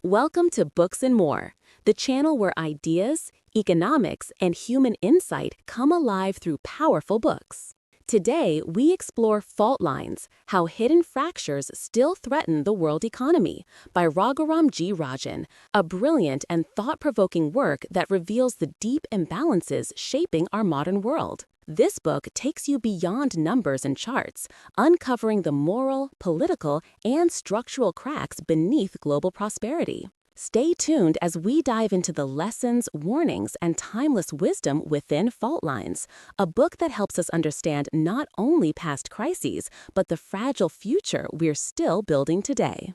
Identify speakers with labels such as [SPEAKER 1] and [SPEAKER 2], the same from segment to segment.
[SPEAKER 1] Welcome to Books and More, the channel where ideas, economics, and human insight come alive through powerful books. Today, we explore Fault Lines, How Hidden Fractures Still Threaten the World Economy by Raghuram G. Rajan, a brilliant and thought-provoking work that reveals the deep imbalances shaping our modern world. This book takes you beyond numbers and charts, uncovering the moral, political, and structural cracks beneath global prosperity. Stay tuned as we dive into the lessons, warnings, and timeless wisdom within Fault Lines, a book that helps us understand not only past crises, but the fragile future we're still building today.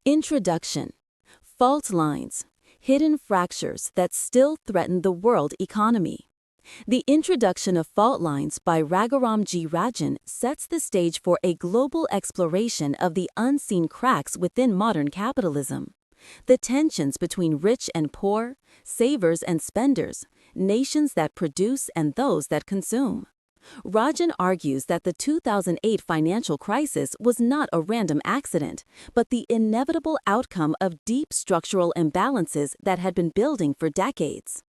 [SPEAKER 2] Introduction. Fault Lines, Hidden Fractures That Still Threaten the World Economy. The introduction of Fault Lines by Raghuram G. Rajan sets the stage for a global exploration of the unseen cracks within modern capitalism. The tensions between rich and poor, savers and spenders, nations that produce and those that consume. Rajan argues that the 2008 financial crisis was not a random accident, but the inevitable outcome of deep structural imbalances that had been building for decades.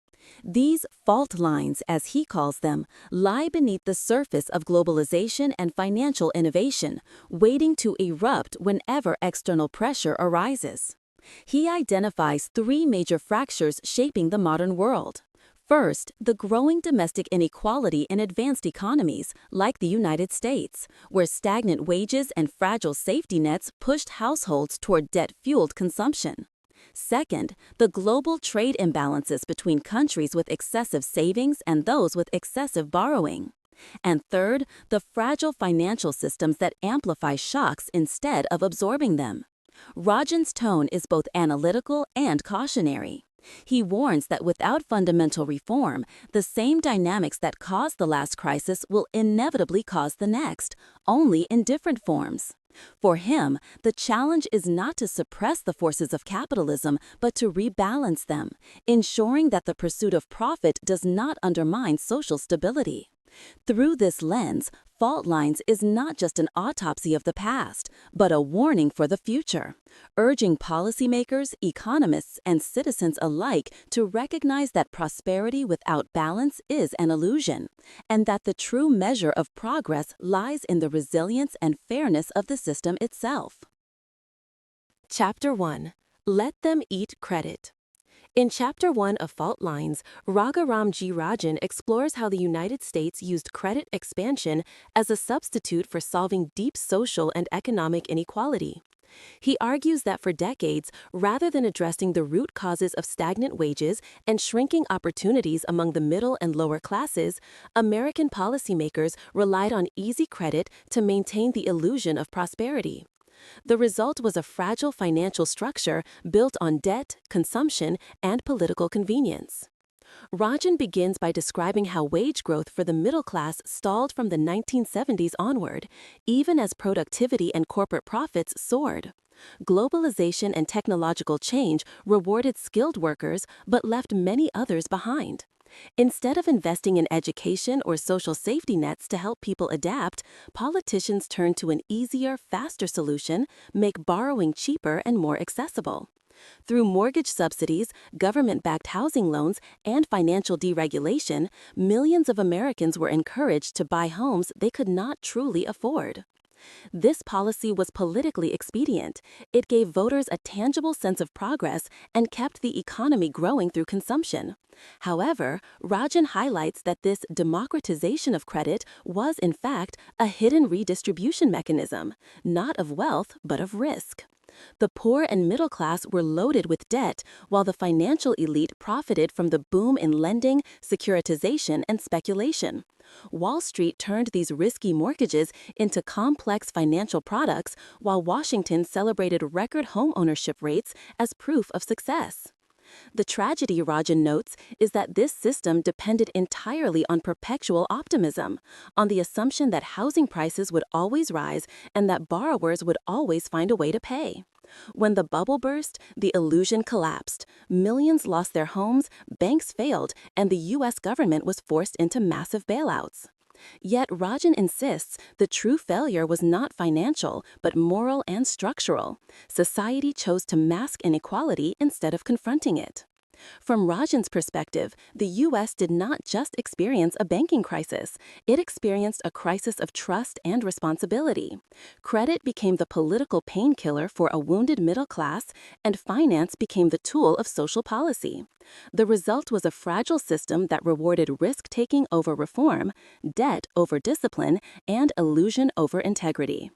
[SPEAKER 2] These fault lines, as he calls them, lie beneath the surface of globalization and financial innovation, waiting to erupt whenever external pressure arises. He identifies three major fractures shaping the modern world. First, the growing domestic inequality in advanced economies, like the United States, where stagnant wages and fragile safety nets pushed households toward debt-fueled consumption. Second, the global trade imbalances between countries with excessive savings and those with excessive borrowing. And third, the fragile financial systems that amplify shocks instead of absorbing them. Rajan's tone is both analytical and cautionary. He warns that without fundamental reform, the same dynamics that caused the last crisis will inevitably cause the next, only in different forms. For him, the challenge is not to suppress the forces of capitalism, but to rebalance them, ensuring that the pursuit of profit does not undermine social stability. Through this lens, Fault Lines is not just an autopsy of the past, but a warning for the future, urging policymakers, economists, and citizens alike to recognize that prosperity without balance is an illusion, and that the true measure of progress lies in the resilience and fairness of the system itself.
[SPEAKER 1] Chapter 1. Let Them Eat Credit. In Chapter 1 of Fault Lines, Raghuram G. Rajan explores how the United States used credit expansion as a substitute for solving deep social and economic inequality. He argues that for decades, rather than addressing the root causes of stagnant wages and shrinking opportunities among the middle and lower classes, American policymakers relied on easy credit to maintain the illusion of prosperity. The result was a fragile financial structure built on debt, consumption, and political convenience. Rajan begins by describing how wage growth for the middle class stalled from the 1970s onward, even as productivity and corporate profits soared. Globalization and technological change rewarded skilled workers but left many others behind. Instead of investing in education or social safety nets to help people adapt, politicians turned to an easier, faster solution: make borrowing cheaper and more accessible. Through mortgage subsidies, government-backed housing loans, and financial deregulation, millions of Americans were encouraged to buy homes they could not truly afford. This policy was politically expedient. It gave voters a tangible sense of progress and kept the economy growing through consumption. However, Rajan highlights that this democratization of credit was, in fact, a hidden redistribution mechanism, not of wealth, but of risk. The poor and middle class were loaded with debt, while the financial elite profited from the boom in lending, securitization, and speculation. Wall Street turned these risky mortgages into complex financial products, while Washington celebrated record home ownership rates as proof of success. The tragedy, Rajan notes, is that this system depended entirely on perpetual optimism, on the assumption that housing prices would always rise and that borrowers would always find a way to pay. When the bubble burst, the illusion collapsed. Millions lost their homes, banks failed, and the U.S. government was forced into massive bailouts. Yet Rajan insists the true failure was not financial, but moral and structural. Society chose to mask inequality instead of confronting it. From Rajan's perspective, the U.S. did not just experience a banking crisis, it experienced a crisis of trust and responsibility. Credit became the political painkiller for a wounded middle class, and finance became the tool of social policy. The result was a fragile system that rewarded risk-taking over reform, debt over discipline, and illusion over integrity.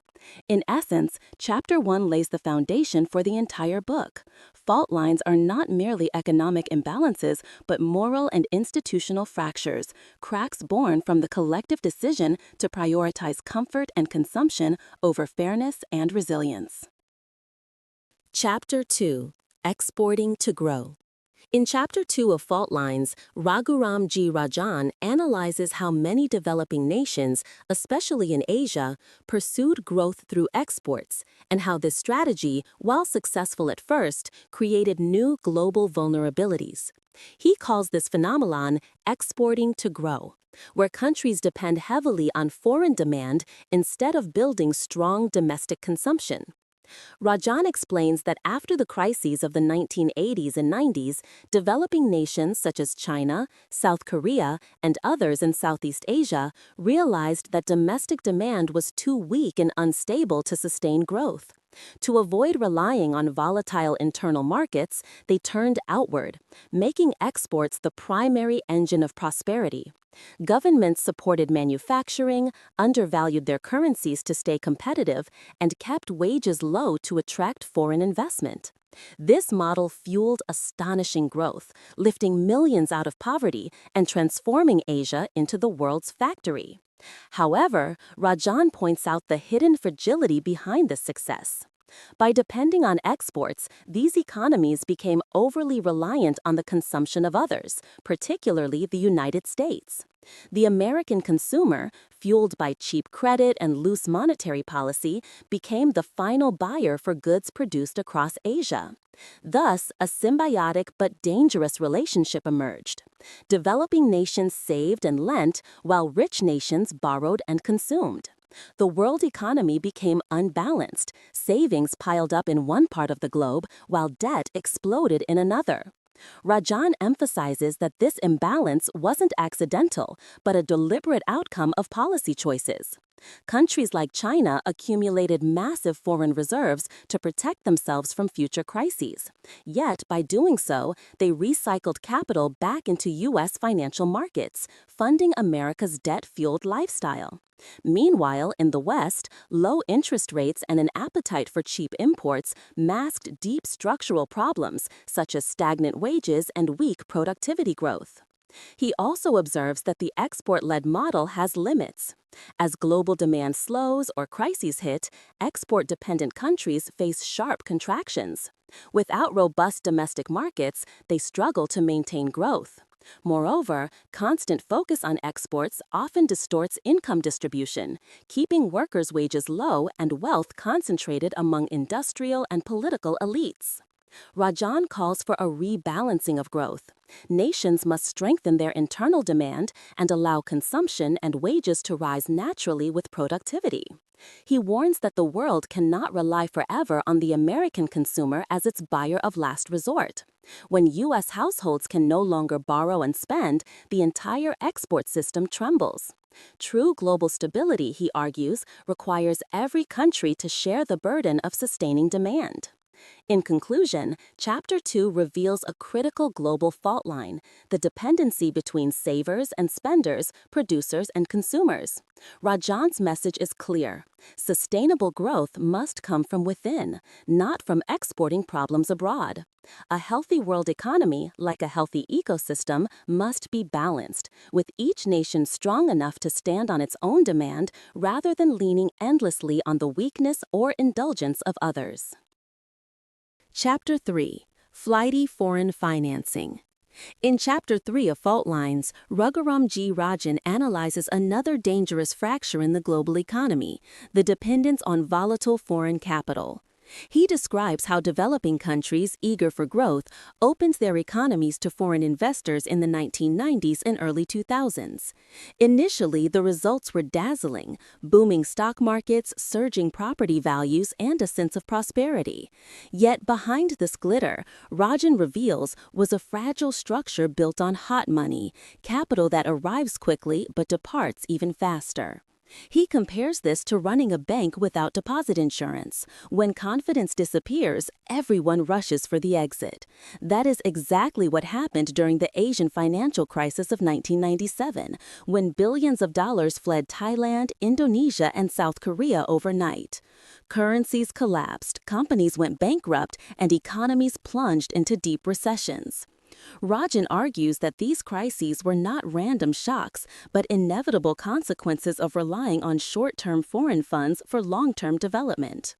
[SPEAKER 1] In essence, Chapter 1 lays the foundation for the entire book. Fault lines are not merely economic imbalances, but moral and institutional fractures, cracks born from the collective decision to prioritize comfort and consumption over fairness and resilience. Chapter 2: Exporting to Grow. In Chapter 2 of Fault Lines, Raghuram G. Rajan analyzes how many developing nations, especially in Asia, pursued growth through exports, and how this strategy, while successful at first, created new global vulnerabilities. He calls this phenomenon exporting to grow, where countries depend heavily on foreign demand instead of building strong domestic consumption. Rajan explains that after the crises of the 1980s and 90s, developing nations such as China, South Korea, and others in Southeast Asia realized that domestic demand was too weak and unstable to sustain growth. To avoid relying on volatile internal markets, they turned outward, making exports the primary engine of prosperity. Governments supported manufacturing, undervalued their currencies to stay competitive, and kept wages low to attract foreign investment. This model fueled astonishing growth, lifting millions out of poverty and transforming Asia into the world's factory. However, Rajan points out the hidden fragility behind this success. By depending on exports, these economies became overly reliant on the consumption of others, particularly the United States. The American consumer, fueled by cheap credit and loose monetary policy, became the final buyer for goods produced across Asia. Thus, a symbiotic but dangerous relationship emerged. Developing nations saved and lent, while rich nations borrowed and consumed. The world economy became unbalanced. Savings piled up in one part of the globe, while debt exploded in another. Rajan emphasizes that this imbalance wasn't accidental, but a deliberate outcome of policy choices. Countries like China accumulated massive foreign reserves to protect themselves from future crises. Yet, by doing so, they recycled capital back into U.S. financial markets, funding America's debt-fueled lifestyle. Meanwhile, in the West, low interest rates and an appetite for cheap imports masked deep structural problems, such as stagnant wages and weak productivity growth. He also observes that the export-led model has limits. As global demand slows or crises hit, export-dependent countries face sharp contractions. Without robust domestic markets, they struggle to maintain growth. Moreover, constant focus on exports often distorts income distribution, keeping workers' wages low and wealth concentrated among industrial and political elites. Rajan calls for a rebalancing of growth. Nations must strengthen their internal demand and allow consumption and wages to rise naturally with productivity. He warns that the world cannot rely forever on the American consumer as its buyer of last resort. When U.S. households can no longer borrow and spend, the entire export system trembles. True global stability, he argues, requires every country to share the burden of sustaining demand. In conclusion, Chapter 2 reveals a critical global fault line, the dependency between savers and spenders, producers and consumers. Rajan's message is clear. Sustainable growth must come from within, not from exporting problems abroad. A healthy world economy, like a healthy ecosystem, must be balanced, with each nation strong enough to stand on its own demand rather than leaning endlessly on the weakness or indulgence of others. Chapter 3: Flighty Foreign Financing. In Chapter 3 of Fault Lines, Raghuram G. Rajan analyzes another dangerous fracture in the global economy, the dependence on volatile foreign capital. He describes how developing countries eager for growth opened their economies to foreign investors in the 1990s and early 2000s. Initially, the results were dazzling: booming stock markets, surging property values, and a sense of prosperity. Yet behind this glitter, Rajan reveals, was a fragile structure built on hot money, capital that arrives quickly but departs even faster. He compares this to running a bank without deposit insurance. When confidence disappears, everyone rushes for the exit. That is exactly what happened during the Asian financial crisis of 1997, when billions of dollars fled Thailand, Indonesia, and South Korea overnight. Currencies collapsed, companies went bankrupt, and economies plunged into deep recessions. Rajan argues that these crises were not random shocks, but inevitable consequences of relying on short-term foreign funds for long-term development.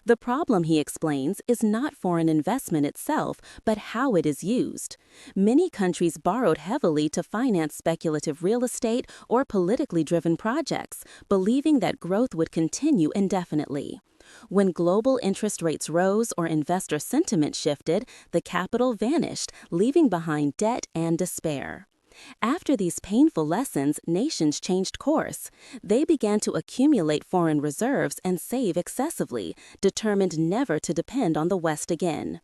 [SPEAKER 1] The problem, he explains, is not foreign investment itself, but how it is used. Many countries borrowed heavily to finance speculative real estate or politically driven projects, believing that growth would continue indefinitely. When global interest rates rose or investor sentiment shifted, the capital vanished, leaving behind debt and despair. After these painful lessons, nations changed course. They began to accumulate foreign reserves and save excessively, determined never to depend on the West again.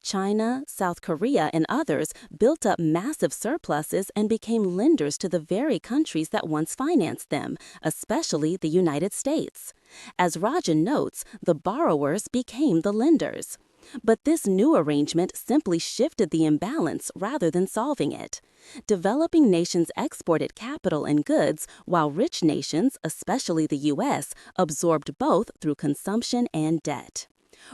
[SPEAKER 1] China, South Korea, and others built up massive surpluses and became lenders to the very countries that once financed them, especially the United States. As Rajan notes, the borrowers became the lenders. But this new arrangement simply shifted the imbalance rather than solving it. Developing nations exported capital and goods, while rich nations, especially the U.S., absorbed both through consumption and debt.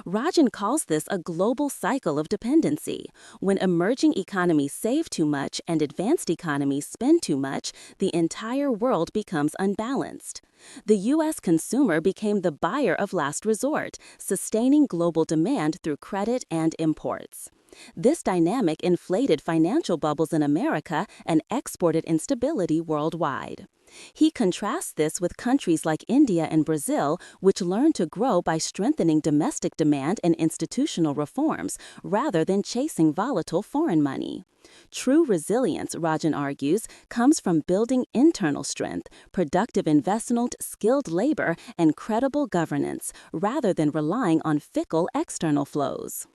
[SPEAKER 1] Rajan calls this a global cycle of dependency. When emerging economies save too much and advanced economies spend too much, the entire world becomes unbalanced. The U.S. consumer became the buyer of last resort, sustaining global demand through credit and imports. This dynamic inflated financial bubbles in America and exported instability worldwide. He contrasts this with countries like India and Brazil, which learned to grow by strengthening domestic demand and institutional reforms, rather than chasing volatile foreign money. True resilience, Rajan argues, comes from building internal strength, productive investment, skilled labor, and credible governance, rather than relying on fickle external flows.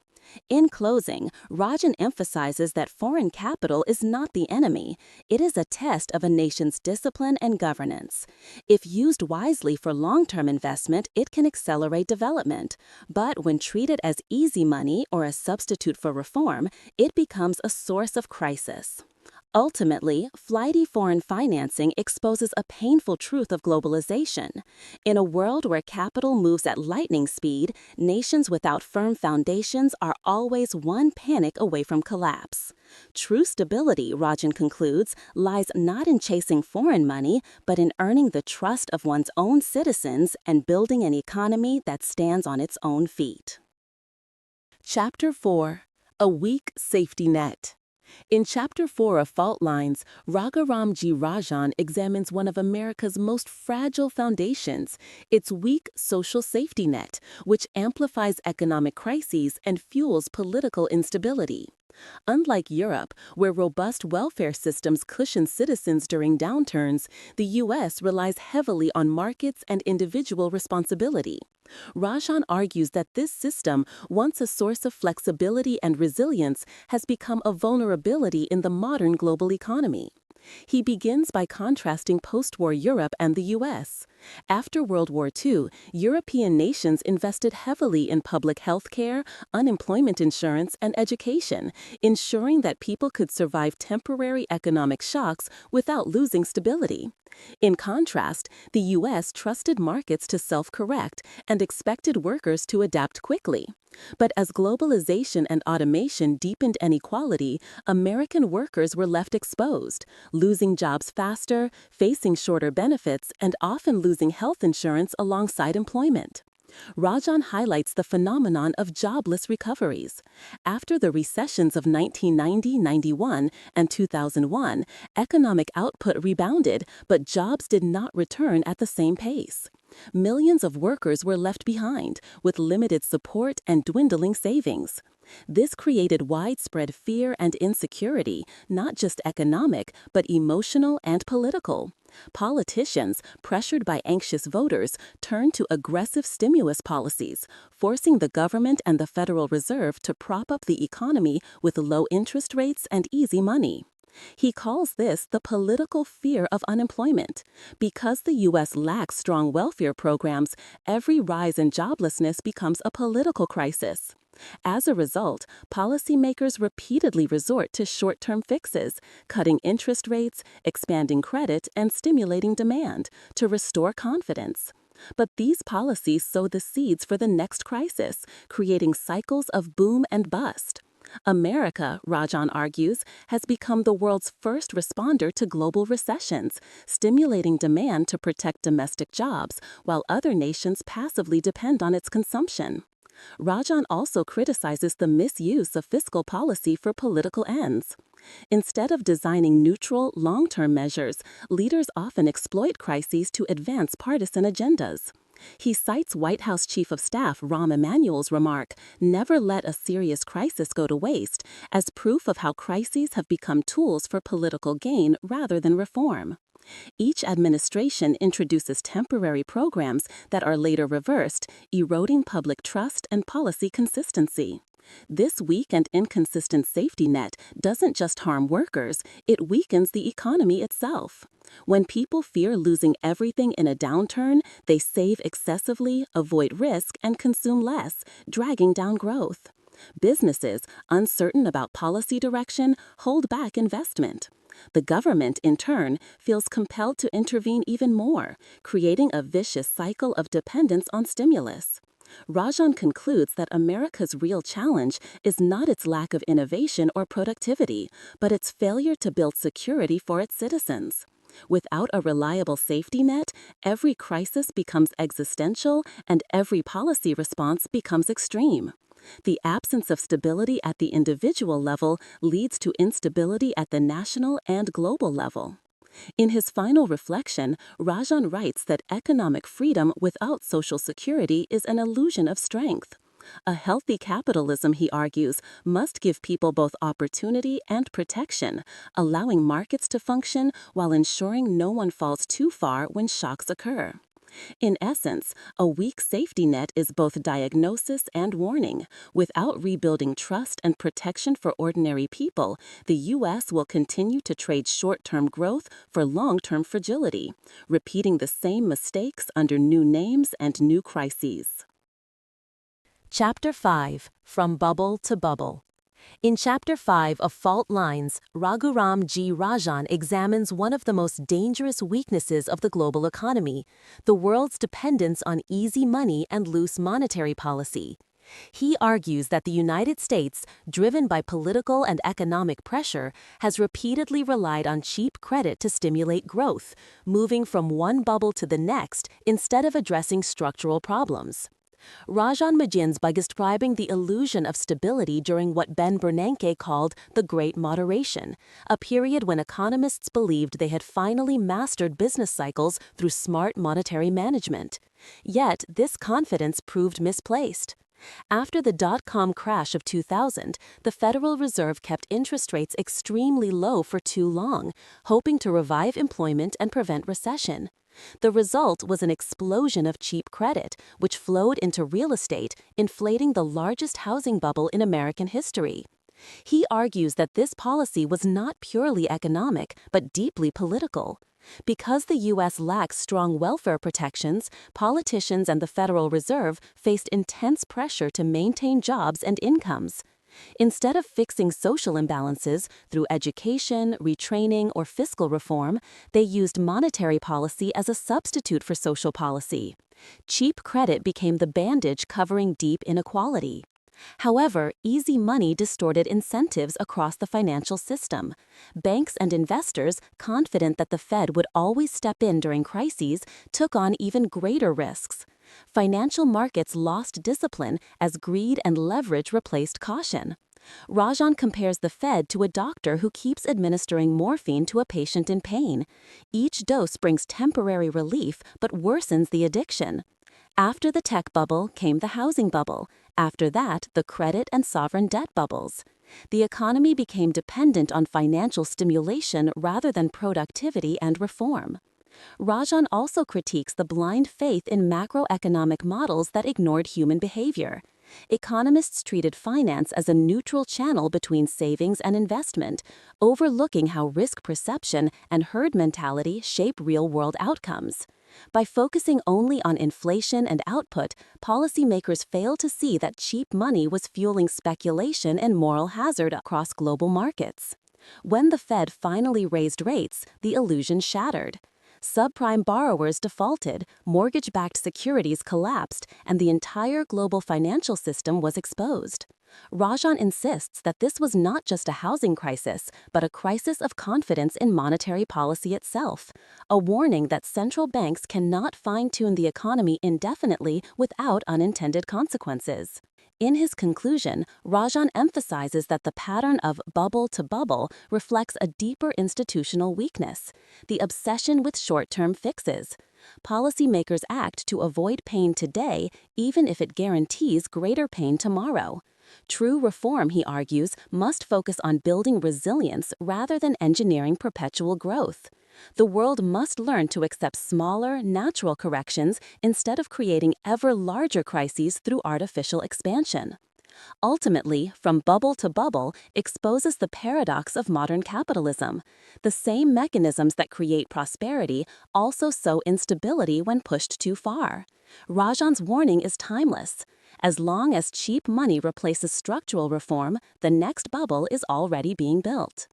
[SPEAKER 1] In closing, Rajan emphasizes that foreign capital is not the enemy. It is a test of a nation's discipline and governance. If used wisely for long-term investment, it can accelerate development. But when treated as easy money or a substitute for reform, it becomes a source of crisis. Ultimately, flighty foreign financing exposes a painful truth of globalization. In a world where capital moves at lightning speed, nations without firm foundations are always one panic away from collapse. True stability, Rajan concludes, lies not in chasing foreign money, but in earning the trust of one's own citizens and building an economy that stands on its own feet.
[SPEAKER 2] Chapter 4: A Weak Safety Net. In Chapter 4 of Fault Lines, Raghuram G. Rajan examines one of America's most fragile foundations, its weak social safety net, which amplifies economic crises and fuels political instability. Unlike Europe, where robust welfare systems cushion citizens during downturns, the U.S. relies heavily on markets and individual responsibility. Rajan argues that this system, once a source of flexibility and resilience, has become a vulnerability in the modern global economy. He begins by contrasting post-war Europe and the U.S. After World War II, European nations invested heavily in public health care, unemployment insurance, and education, ensuring that people could survive temporary economic shocks without losing stability. In contrast, the U.S. trusted markets to self-correct and expected workers to adapt quickly. But as globalization and automation deepened inequality, American workers were left exposed, losing jobs faster, facing shorter benefits, and often losing health insurance alongside employment. Rajan highlights the phenomenon of jobless recoveries. After the recessions of 1990-91 and 2001, economic output rebounded, but jobs did not return at the same pace. Millions of workers were left behind, with limited support and dwindling savings. This created widespread fear and insecurity, not just economic, but emotional and political. Politicians, pressured by anxious voters, turned to aggressive stimulus policies, forcing the government and the Federal Reserve to prop up the economy with low interest rates and easy money. He calls this the political fear of unemployment. Because the U.S. lacks strong welfare programs, every rise in joblessness becomes a political crisis. As a result, policymakers repeatedly resort to short-term fixes, cutting interest rates, expanding credit, and stimulating demand to restore confidence. But these policies sow the seeds for the next crisis, creating cycles of boom and bust. America, Rajan argues, has become the world's first responder to global recessions, stimulating demand to protect domestic jobs, while other nations passively depend on its consumption. Rajan also criticizes the misuse of fiscal policy for political ends. Instead of designing neutral, long-term measures, leaders often exploit crises to advance partisan agendas. He cites White House Chief of Staff Rahm Emanuel's remark, "Never let a serious crisis go to waste," as proof of how crises have become tools for political gain rather than reform. Each administration introduces temporary programs that are later reversed, eroding public trust and policy consistency. This weak and inconsistent safety net doesn't just harm workers, it weakens the economy itself. When people fear losing everything in a downturn, they save excessively, avoid risk, and consume less, dragging down growth. Businesses, uncertain about policy direction, hold back investment. The government, in turn, feels compelled to intervene even more, creating a vicious cycle of dependence on stimulus. Rajan concludes that America's real challenge is not its lack of innovation or productivity, but its failure to build security for its citizens. Without a reliable safety net, every crisis becomes existential and every policy response becomes extreme. The absence of stability at the individual level leads to instability at the national and global level. In his final reflection, Rajan writes that economic freedom without social security is an illusion of strength. A healthy capitalism, he argues, must give people both opportunity and protection, allowing markets to function while ensuring no one falls too far when shocks occur. In essence, a weak safety net is both diagnosis and warning. Without rebuilding trust and protection for ordinary people, the U.S. will continue to trade short-term growth for long-term fragility, repeating the same mistakes under new names and new crises.
[SPEAKER 1] Chapter 5, From Bubble to Bubble. In Chapter 5 of Fault Lines, Raghuram G. Rajan examines one of the most dangerous weaknesses of the global economy, the world's dependence on easy money and loose monetary policy. He argues that the United States, driven by political and economic pressure, has repeatedly relied on cheap credit to stimulate growth, moving from one bubble to the next instead of addressing structural problems. Rajan begins by describing the illusion of stability during what Ben Bernanke called the Great Moderation, a period when economists believed they had finally mastered business cycles through smart monetary management. Yet, this confidence proved misplaced. After the dot-com crash of 2000, the Federal Reserve kept interest rates extremely low for too long, hoping to revive employment and prevent recession. The result was an explosion of cheap credit, which flowed into real estate, inflating the largest housing bubble in American history. He argues that this policy was not purely economic, but deeply political. Because the U.S. lacks strong welfare protections, politicians and the Federal Reserve faced intense pressure to maintain jobs and incomes. Instead of fixing social imbalances through education, retraining, or fiscal reform, they used monetary policy as a substitute for social policy. Cheap credit became the bandage covering deep inequality. However, easy money distorted incentives across the financial system. Banks and investors, confident that the Fed would always step in during crises, took on even greater risks. Financial markets lost discipline as greed and leverage replaced caution.
[SPEAKER 2] Rajan compares the Fed to a doctor who keeps administering morphine to a patient in pain. Each dose brings temporary relief but worsens the addiction. After the tech bubble came the housing bubble. After that, the credit and sovereign debt bubbles. The economy became dependent on financial stimulation rather than productivity and reform. Rajan also critiques the blind faith in macroeconomic models that ignored human behavior. Economists treated finance as a neutral channel between savings and investment, overlooking how risk perception and herd mentality shape real-world outcomes. By focusing only on inflation and output, policymakers failed to see that cheap money was fueling speculation and moral hazard across global markets. When the Fed finally raised rates, the illusion shattered. Subprime borrowers defaulted, mortgage-backed securities collapsed, and the entire global financial system was exposed. Rajan insists that this was not just a housing crisis, but a crisis of confidence in monetary policy itself, a warning that central banks cannot fine-tune the economy indefinitely without unintended consequences. In his conclusion, Rajan emphasizes that the pattern of bubble to bubble reflects a deeper institutional weakness, the obsession with short-term fixes. Policymakers act to avoid pain today, even if it guarantees greater pain tomorrow. True reform, he argues, must focus on building resilience rather than engineering perpetual growth. The world must learn to accept smaller, natural corrections instead of creating ever larger crises through artificial expansion. Ultimately, From Bubble to Bubble exposes the paradox of modern capitalism. The same mechanisms that create prosperity also sow instability when pushed too far. Rajan's warning is timeless. As long as cheap money replaces structural reform, the next bubble is already being built.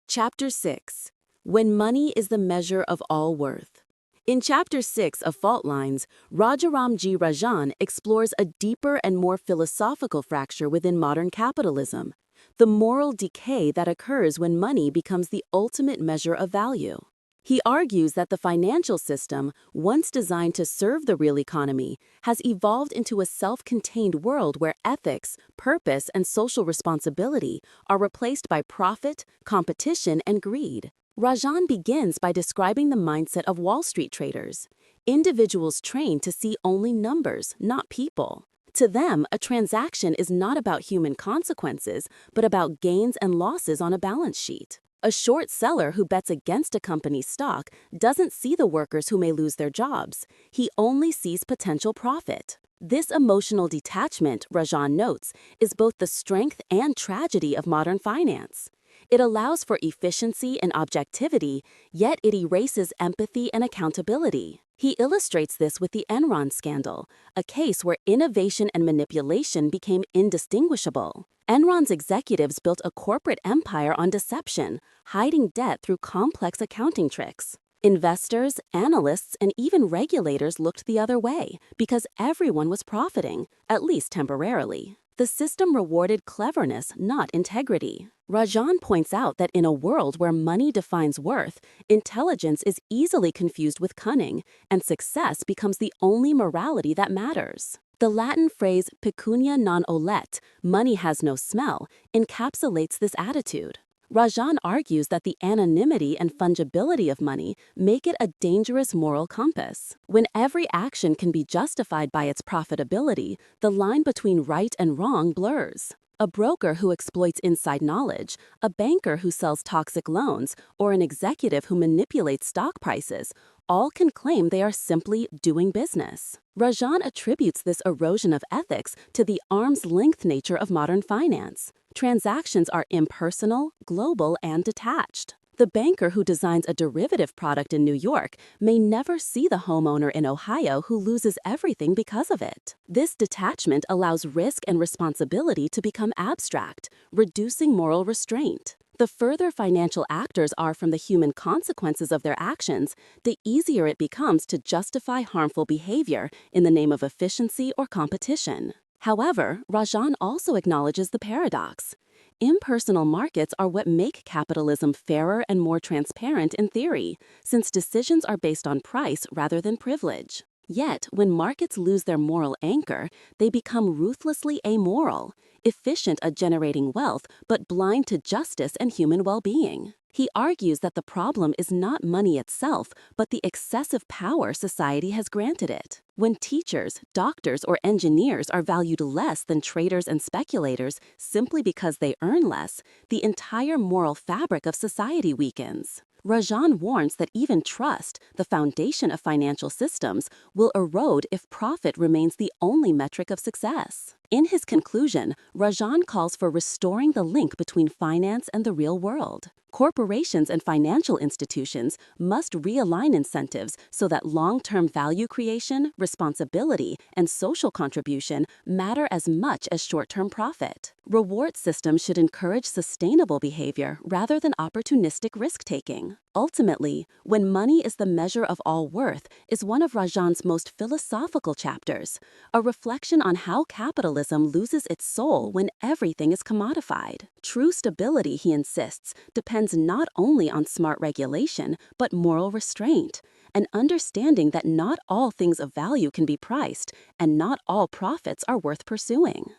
[SPEAKER 2] Chapter 6. When Money is the Measure of All Worth. In Chapter 6 of Fault Lines, Raghuram G. Rajan explores a deeper and more philosophical fracture within modern capitalism, the moral decay that occurs when money becomes the ultimate measure of value. He argues that the financial system, once designed to serve the real economy, has evolved into a self-contained world where ethics, purpose, and social responsibility are replaced by profit, competition, and greed. Rajan begins by describing the mindset of Wall Street traders, individuals trained to see only numbers, not people. To them, a transaction is not about human consequences, but about gains and losses on a balance sheet. A short seller who bets against a company's stock doesn't see the workers who may lose their jobs. He only sees potential profit. This emotional detachment, Rajan notes, is both the strength and tragedy of modern finance. It allows for efficiency and objectivity, yet it erases empathy and accountability. He illustrates this with the Enron scandal, a case where innovation and manipulation became indistinguishable. Enron's executives built a corporate empire on deception, hiding debt through complex accounting tricks. Investors, analysts, and even regulators looked the other way because everyone was profiting, at least temporarily. The system rewarded cleverness, not integrity. Rajan points out that in a world where money defines worth, intelligence is easily confused with cunning, and success becomes the only morality that matters. The Latin phrase pecunia non olet, money has no smell, encapsulates this attitude. Rajan argues that the anonymity and fungibility of money make it a dangerous moral compass. When every action can be justified by its profitability, the line between right and wrong blurs. A broker who exploits inside knowledge, a banker who sells toxic loans, or an executive who manipulates stock prices, all can claim they are simply doing business. Rajan attributes this erosion of ethics to the arm's-length nature of modern finance. Transactions are impersonal, global, and detached. The banker who designs a derivative product in New York may never see the homeowner in Ohio who loses everything because of it. This detachment allows risk and responsibility to become abstract, reducing moral restraint. The further financial actors are from the human consequences of their actions, the easier it becomes to justify harmful behavior in the name of efficiency or competition. However, Rajan also acknowledges the paradox. Impersonal markets are what make capitalism fairer and more transparent in theory, since decisions are based on price rather than privilege.
[SPEAKER 1] Yet, when markets lose their moral anchor, they become ruthlessly amoral, efficient at generating wealth, but blind to justice and human well-being. He argues that the problem is not money itself, but the excessive power society has granted it. When teachers, doctors, or engineers are valued less than traders and speculators simply because they earn less, the entire moral fabric of society weakens. Rajan warns that even trust, the foundation of financial systems, will erode if profit remains the only metric of success. In his conclusion, Rajan calls for restoring the link between finance and the real world. Corporations and financial institutions must realign incentives so that long-term value creation, responsibility, and social contribution matter as much as short-term profit. Reward systems should encourage sustainable behavior rather than opportunistic risk-taking. Ultimately, When Money is the Measure of All Worth is one of Rajan's most philosophical chapters, a reflection on how capitalism loses its soul when everything is commodified. True stability, he insists, depends not only on smart regulation, but moral restraint, an understanding that not all things of value can be priced, and not all profits are worth pursuing.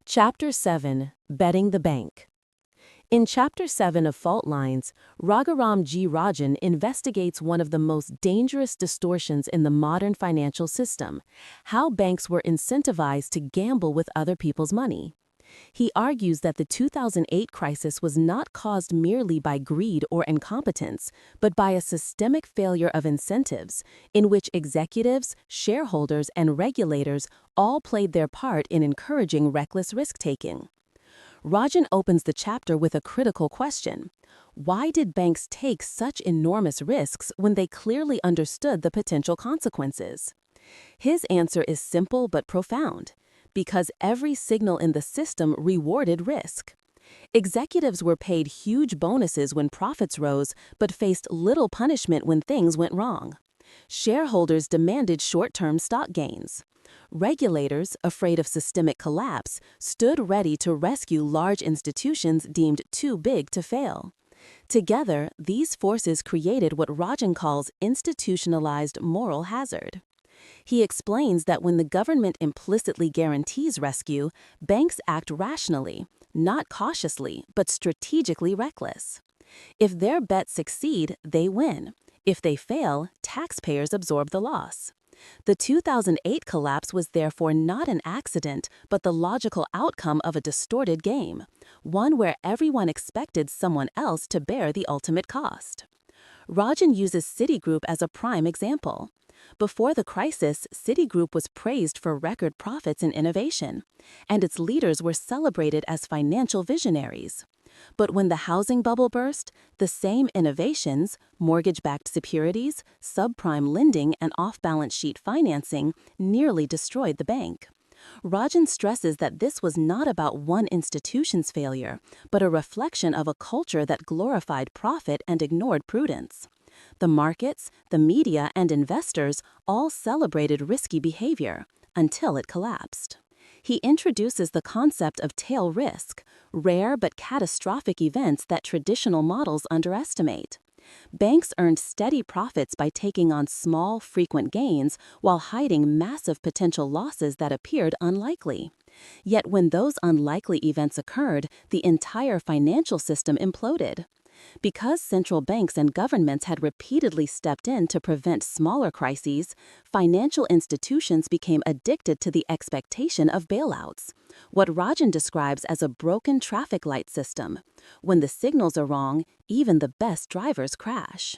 [SPEAKER 2] Chapter 7: Betting the Bank. In Chapter 7 of Fault Lines, Raghuram G. Rajan investigates one of the most dangerous distortions in the modern financial system: how banks were incentivized to gamble with other people's money. He argues that the 2008 crisis was not caused merely by greed or incompetence, but by a systemic failure of incentives, in which executives, shareholders, and regulators all played their part in encouraging reckless risk-taking. Rajan opens the chapter with a critical question: why did banks take such enormous risks when they clearly understood the potential consequences? His answer is simple but profound: because every signal in the system rewarded risk. Executives were paid huge bonuses when profits rose, but faced little punishment when things went wrong. Shareholders demanded short-term stock gains. Regulators, afraid of systemic collapse, stood ready to rescue large institutions deemed too big to fail. Together, these forces created what Rajan calls institutionalized moral hazard. He explains that when the government implicitly guarantees rescue, banks act rationally, not cautiously, but strategically reckless. If their bets succeed, they win. If they fail, taxpayers absorb the loss. The 2008 collapse was therefore not an accident, but the logical outcome of a distorted game, one where everyone expected someone else to bear the ultimate cost. Rajan uses Citigroup as a prime example. Before the crisis, Citigroup was praised for record profits and innovation, and its leaders were celebrated as financial visionaries. But when the housing bubble burst, the same innovations, mortgage-backed securities, subprime lending, and off-balance sheet financing, nearly destroyed the bank. Rajan stresses that this was not about one institution's failure, but a reflection of a culture that glorified profit and ignored prudence. The markets, the media, and investors all celebrated risky behavior until it collapsed. He introduces the concept of tail risk, rare but catastrophic events that traditional models underestimate. Banks earned steady profits by taking on small, frequent gains while hiding massive potential losses that appeared unlikely. Yet when those unlikely events occurred, the entire financial system imploded. Because central banks and governments had repeatedly stepped in to prevent smaller crises, financial institutions became addicted to the expectation of bailouts, what Rajan describes as a broken traffic light system. When the signals are wrong, even the best drivers crash.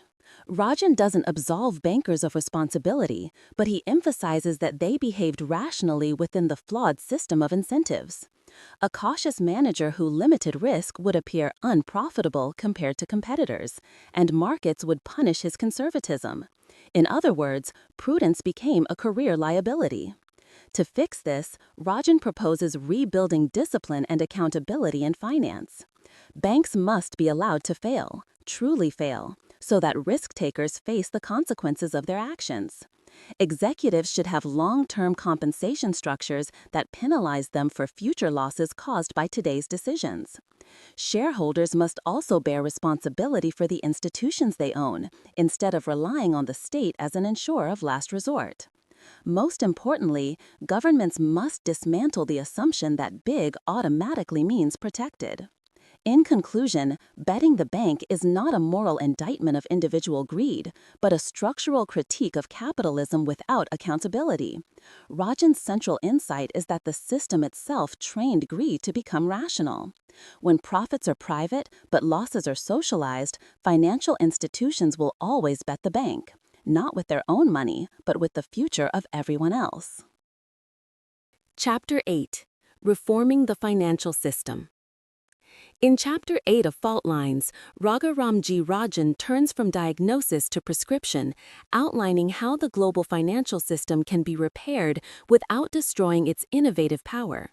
[SPEAKER 2] Rajan doesn't absolve bankers of responsibility, but he emphasizes that they behaved rationally within the flawed system of incentives. A cautious manager who limited risk would appear unprofitable compared to competitors, and markets would punish his conservatism. In other words, prudence became a career liability. To fix this, Rajan proposes rebuilding discipline and accountability in finance. Banks must be allowed to fail, truly fail, so that risk takers face the consequences of their actions. Executives should have long-term compensation structures that penalize them for future losses caused by today's decisions. Shareholders must also bear responsibility for the institutions they own, instead of relying on the state as an insurer of last resort. Most importantly, governments must dismantle the assumption that big automatically means protected. In conclusion, betting the bank is not a moral indictment of individual greed, but a structural critique of capitalism without accountability. Rajan's central insight is that the system itself trained greed to become rational. When profits are private but losses are socialized, financial institutions will always bet the bank, not with their own money, but with the future of everyone else.
[SPEAKER 1] Chapter 8. Reforming the Financial System. In Chapter 8 of Fault Lines, Raghuram G. Rajan turns from diagnosis to prescription, outlining how the global financial system can be repaired without destroying its innovative power.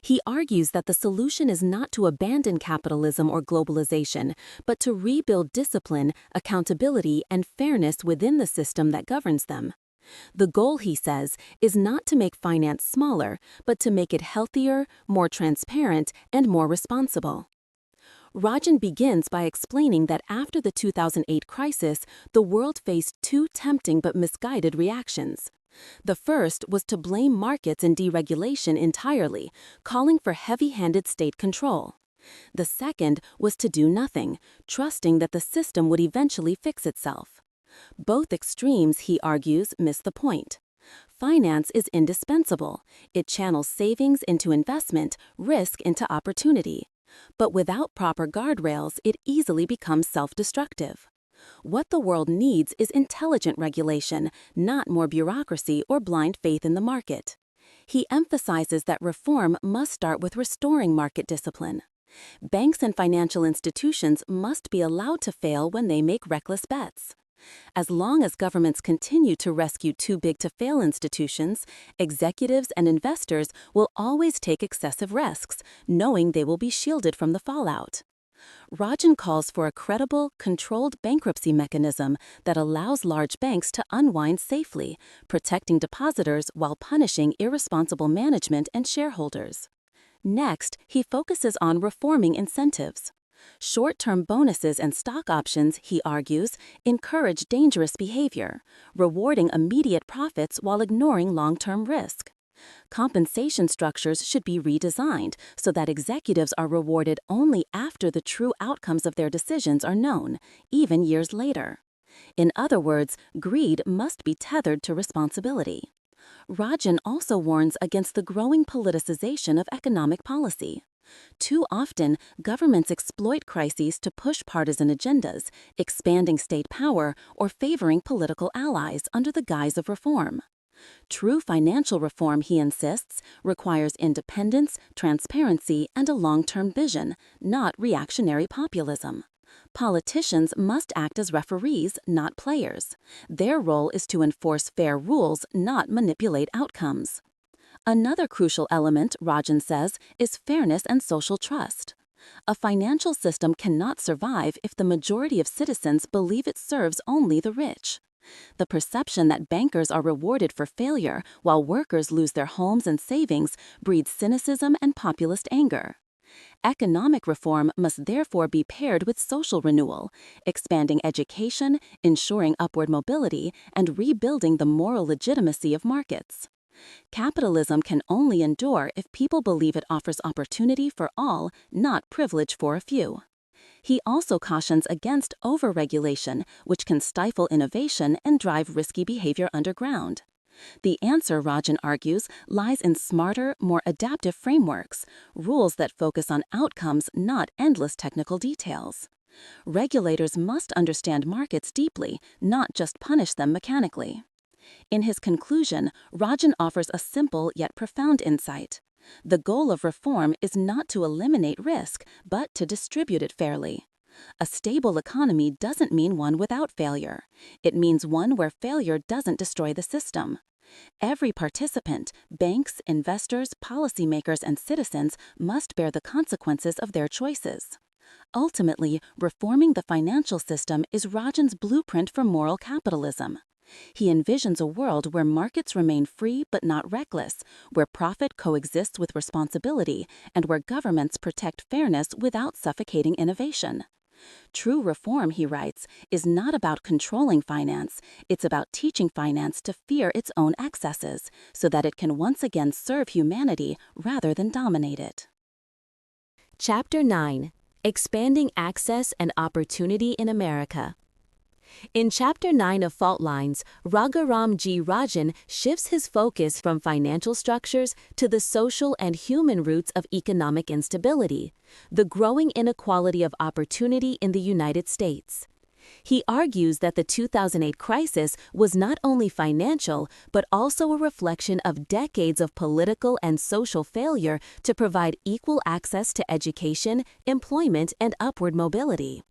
[SPEAKER 1] He argues that the solution is not to abandon capitalism or globalization, but to rebuild discipline, accountability, and fairness within the system that governs them. The goal, he says, is not to make finance smaller, but to make it healthier, more transparent, and more responsible. Rajan begins by explaining that after the 2008 crisis, the world faced two tempting but misguided reactions. The first was to blame markets and deregulation entirely, calling for heavy-handed state control. The second was to do nothing, trusting that the system would eventually fix itself. Both extremes, he argues, miss the point. Finance is indispensable. It channels savings into investment, risk into opportunity. But without proper guardrails, it easily becomes self-destructive. What the world needs is intelligent regulation, not more bureaucracy or blind faith in the market. He emphasizes that reform must start with restoring market discipline. Banks and financial institutions must be allowed to fail when they make reckless bets. As long as governments continue to rescue too-big-to-fail institutions, executives and investors will always take excessive risks, knowing they will be shielded from the fallout. Rajan calls for a credible, controlled bankruptcy mechanism that allows large banks to unwind safely, protecting depositors while punishing irresponsible management and shareholders. Next, he focuses on reforming incentives. Short-term bonuses and stock options, he argues, encourage dangerous behavior, rewarding immediate profits while ignoring long-term risk. Compensation structures should be redesigned so that executives are rewarded only after the true outcomes of their decisions are known, even years later. In other words, greed must be tethered to responsibility. Rajan also warns against the growing politicization of economic policy. Too often, governments exploit crises to push partisan agendas, expanding state power or favoring political allies under the guise of reform. True financial reform, he insists, requires independence, transparency, and a long-term vision, not reactionary populism. Politicians must act as referees, not players. Their role is to enforce fair rules, not manipulate outcomes. Another crucial element, Rajan says, is fairness and social trust. A financial system cannot survive if the majority of citizens believe it serves only the rich. The perception that bankers are rewarded for failure while workers lose their homes and savings breeds cynicism and populist anger. Economic reform must therefore be paired with social renewal, expanding education, ensuring upward mobility, and rebuilding the moral legitimacy of markets. Capitalism can only endure if people believe it offers opportunity for all, not privilege for a few. He also cautions against overregulation, which can stifle innovation and drive risky behavior underground. The answer, Rajan argues, lies in smarter, more adaptive frameworks, rules that focus on outcomes, not endless technical details. Regulators must understand markets deeply, not just punish them mechanically. In his conclusion, Rajan offers a simple yet profound insight. The goal of reform is not to eliminate risk, but to distribute it fairly. A stable economy doesn't mean one without failure. It means one where failure doesn't destroy the system. Every participant, banks, investors, policymakers, and citizens must bear the consequences of their choices. Ultimately, reforming the financial system is Rajan's blueprint for moral capitalism.
[SPEAKER 2] He envisions a world where markets remain free but not reckless, where profit coexists with responsibility, and where governments protect fairness without suffocating innovation. True reform, he writes, is not about controlling finance, it's about teaching finance to fear its own excesses, so that it can once again serve humanity rather than dominate it.
[SPEAKER 1] Chapter 9. Expanding Access and Opportunity in America. In Chapter 9 of Fault Lines, Raghuram G. Rajan shifts his focus from financial structures to the social and human roots of economic instability, the growing inequality of opportunity in the United States. He argues that the 2008 crisis was not only financial, but also a reflection of decades of political and social failure to provide equal access to education, employment, and upward mobility.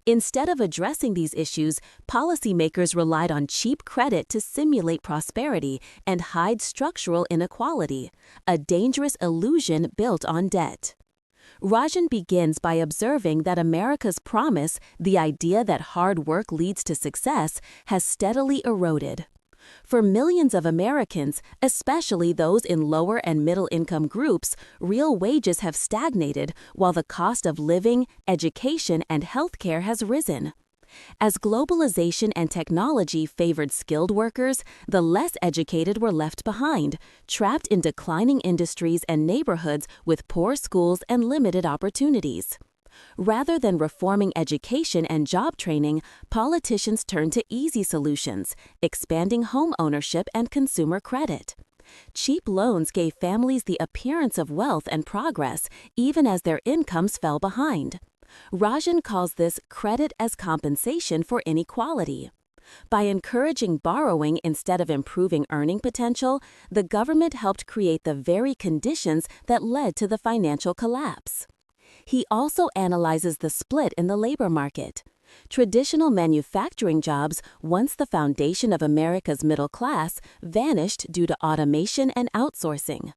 [SPEAKER 1] Instead of addressing these issues, policymakers relied on cheap credit to simulate prosperity and hide structural inequality, a dangerous illusion built on debt. Rajan begins by observing that America's promise, the idea that hard work leads to success, has steadily eroded. For millions of Americans, especially those in lower and middle-income groups, real wages have stagnated while the cost of living, education, and healthcare has risen. As globalization and technology favored skilled workers, the less educated were left behind, trapped in declining industries and neighborhoods with poor schools and limited opportunities. Rather than reforming education and job training, politicians turned to easy solutions, expanding home ownership and consumer credit. Cheap loans gave families the appearance of wealth and progress, even as their incomes fell behind. Rajan calls this credit as compensation for inequality. By encouraging borrowing instead of improving earning potential, the government helped create the very conditions that led to the financial collapse. He also analyzes the split in the labor market. Traditional manufacturing jobs, once the foundation of America's middle class, vanished due to automation and outsourcing.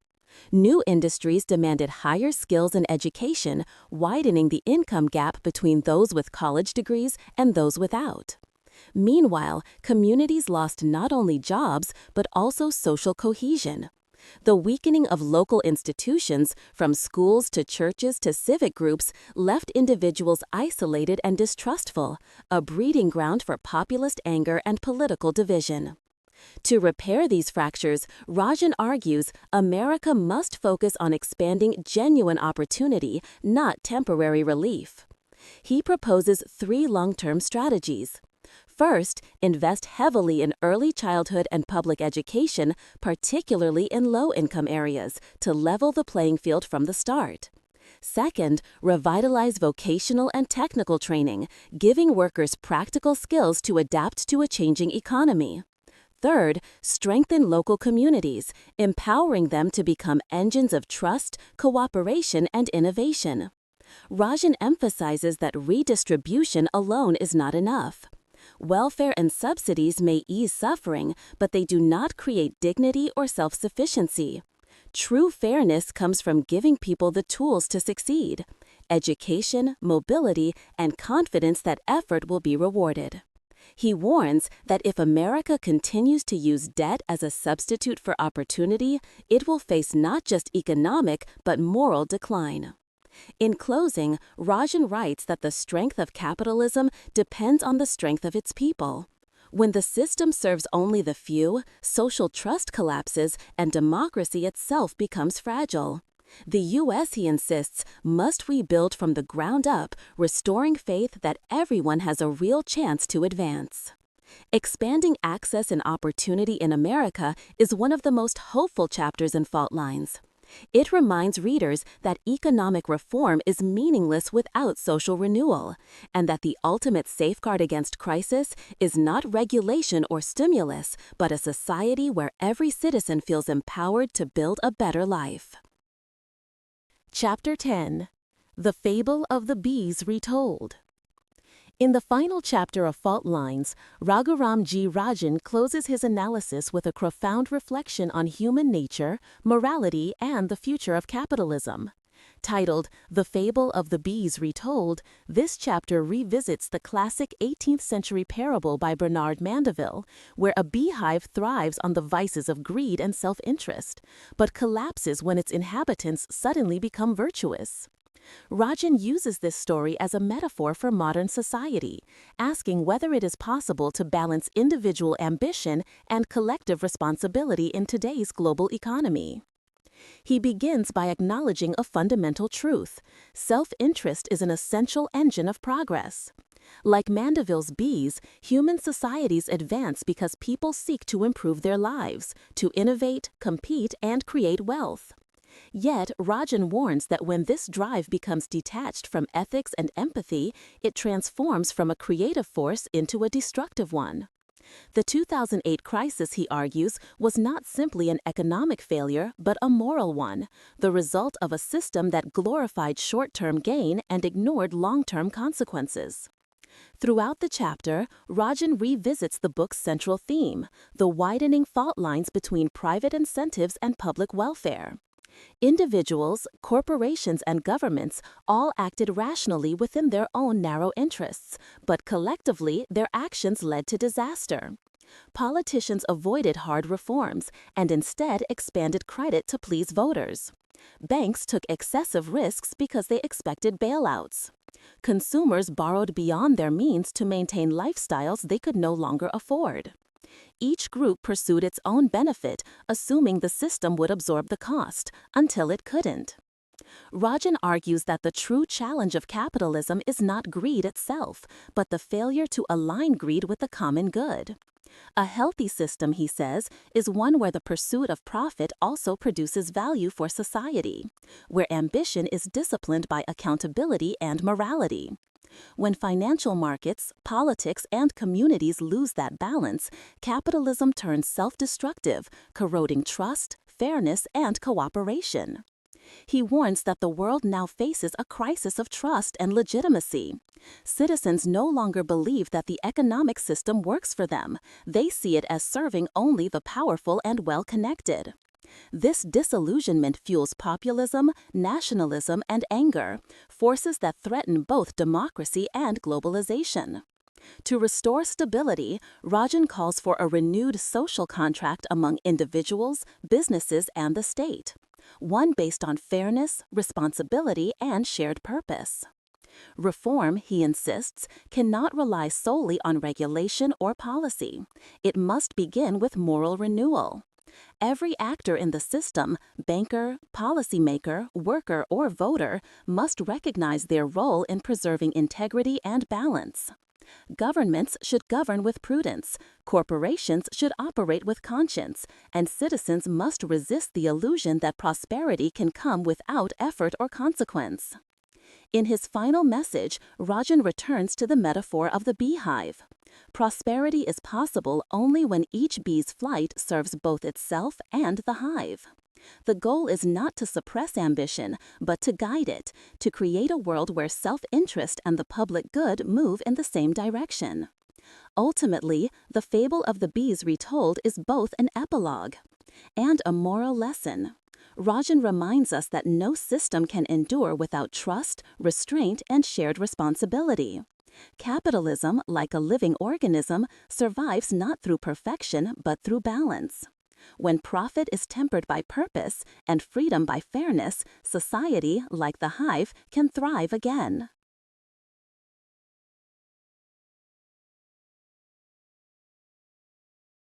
[SPEAKER 1] New industries demanded higher skills and education, widening the income gap between those with college degrees and those without. Meanwhile, communities lost not only jobs, but also social cohesion. The weakening of local institutions, from schools to churches to civic groups, left individuals isolated and distrustful, a breeding ground for populist anger and political division. To repair these fractures, Rajan argues America must focus on expanding genuine opportunity, not temporary relief. He proposes 3 long-term strategies. First, invest heavily in early childhood and public education, particularly in low-income areas, to level the playing field from the start. Second, revitalize vocational and technical training, giving workers practical skills to adapt to a changing economy. Third, strengthen local communities, empowering them to become engines of trust, cooperation, and innovation. Rajan emphasizes that redistribution alone is not enough. Welfare and subsidies may ease suffering, but they do not create dignity or self-sufficiency. True fairness comes from giving people the tools to succeed: education, mobility, and confidence that effort will be rewarded. He warns that if America continues to use debt as a substitute for opportunity, it will face not just economic but moral decline. In closing, Rajan writes that the strength of capitalism depends on the strength of its people. When the system serves only the few, social trust collapses and democracy itself becomes fragile. The U.S., he insists, must rebuild from the ground up, restoring faith that everyone has a real chance to advance. Expanding access and opportunity in America is one of the most hopeful chapters in Fault Lines. It reminds readers that economic reform is meaningless without social renewal, and that the ultimate safeguard against crisis is not regulation or stimulus, but a society where every citizen feels empowered to build a better life. Chapter 10. The Fable of the Bees Retold. In the final chapter of Fault Lines, Raghuram G. Rajan closes his analysis with a profound reflection on human nature, morality, and the future of capitalism. Titled The Fable of the Bees Retold, this chapter revisits the classic 18th century parable by Bernard Mandeville, where a beehive thrives on the vices of greed and self-interest, but collapses when its inhabitants suddenly become virtuous. Rajan uses this story as a metaphor for modern society, asking whether it is possible to balance individual ambition and collective responsibility in today's global economy. He begins by acknowledging a fundamental truth: self-interest is an essential engine of progress. Like Mandeville's bees, human societies advance because people seek to improve their lives, to innovate, compete, and create wealth. Yet, Rajan warns that when this drive becomes detached from ethics and empathy, it transforms from a creative force into a destructive one. The 2008 crisis, he argues, was not simply an economic failure, but a moral one, the result of a system that glorified short-term gain and ignored long-term consequences. Throughout the chapter, Rajan revisits the book's central theme: the widening fault lines between private incentives and public welfare. Individuals, corporations, and governments all acted rationally within their own narrow interests, but collectively their actions led to disaster. Politicians avoided hard reforms and instead expanded credit to please voters. Banks took excessive risks because they expected bailouts. Consumers borrowed beyond their means to maintain lifestyles they could no longer afford. Each group pursued its own benefit, assuming the system would absorb the cost, until it couldn't. Rajan argues that the true challenge of capitalism is not greed itself, but the failure to align greed with the common good. A healthy system, he says, is one where the pursuit of profit also produces value for society, where ambition is disciplined by accountability and morality. When financial markets, politics, and communities lose that balance, capitalism turns self-destructive, corroding trust, fairness, and cooperation. He warns that the world now faces a crisis of trust and legitimacy. Citizens no longer believe that the economic system works for them. They see it as serving only the powerful and well-connected. This disillusionment fuels populism, nationalism, and anger, forces that threaten both democracy and globalization. To restore stability, Rajan calls for a renewed social contract among individuals, businesses, and the state, one based on fairness, responsibility, and shared purpose. Reform, he insists, cannot rely solely on regulation or policy. It must begin with moral renewal. Every actor in the system, banker, policymaker, worker, or voter, must recognize their role in preserving integrity and balance. Governments should govern with prudence, corporations should operate with conscience, and citizens must resist the illusion that prosperity can come without effort or consequence. In his final message, Rajan returns to the metaphor of the beehive. Prosperity is possible only when each bee's flight serves both itself and the hive. The goal is not to suppress ambition, but to guide it, to create a world where self-interest and the public good move in the same direction. Ultimately, the fable of the bees retold is both an epilogue and a moral lesson. Rajan reminds us that no system can endure without trust, restraint, and shared responsibility. Capitalism, like a living organism, survives not through perfection but through balance. When profit is tempered by purpose and freedom by fairness, society, like the hive, can thrive again.